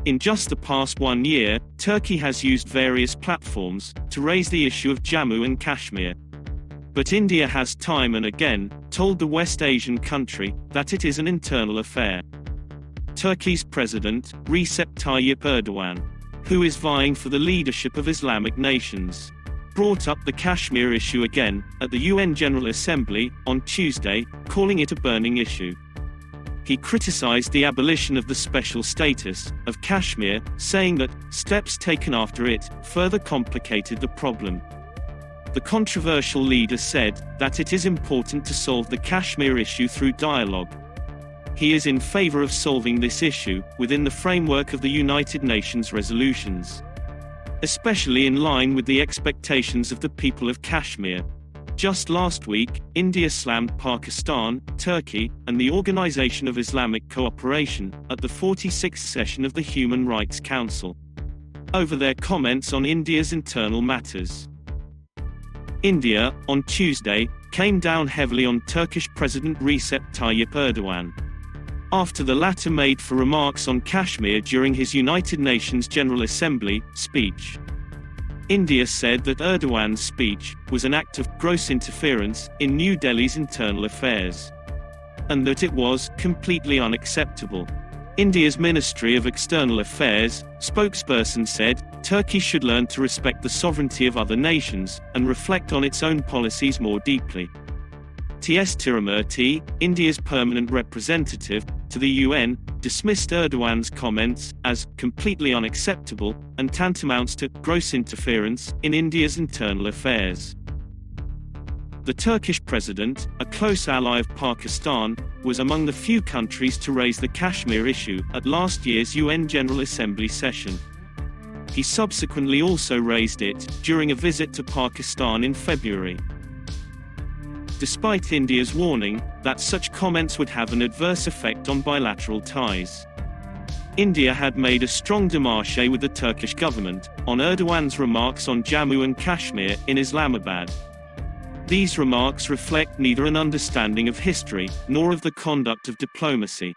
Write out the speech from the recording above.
In just the past 1 year, Turkey has used various platforms to raise the issue of Jammu and Kashmir. But India has time and again told the West Asian country that it is an internal affair. Turkey's President, Recep Tayyip Erdogan, who is vying for the leadership of Islamic nations, brought up the Kashmir issue again at the UN General Assembly on Tuesday, calling it a burning issue. He criticized the abolition of the special status of Kashmir, saying that steps taken after it further complicated the problem. The controversial leader said that it is important to solve the Kashmir issue through dialogue. He is in favor of solving this issue within the framework of the United Nations resolutions, especially in line with the expectations of the people of Kashmir. Just last week, India slammed Pakistan, Turkey, and the Organisation of Islamic Cooperation at the 46th session of the Human Rights Council over their comments on India's internal matters. India, on Tuesday, came down heavily on Turkish President Recep Tayyip Erdogan after the latter made remarks on Kashmir during his United Nations General Assembly speech. India said that Erdogan's speech was an act of gross interference in New Delhi's internal affairs, and that it was completely unacceptable. India's Ministry of External Affairs spokesperson said, Turkey should learn to respect the sovereignty of other nations and reflect on its own policies more deeply. T.S. Tirumurti, India's permanent representative to the UN, dismissed Erdogan's comments as completely unacceptable and tantamounts to gross interference in India's internal affairs. The Turkish president, a close ally of Pakistan, was among the few countries to raise the Kashmir issue at last year's UN General Assembly session. He subsequently also raised it during a visit to Pakistan in February. Despite India's warning that such comments would have an adverse effect on bilateral ties, India had made a strong démarche with the Turkish government on Erdogan's remarks on Jammu and Kashmir in Islamabad. These remarks reflect neither an understanding of history nor of the conduct of diplomacy.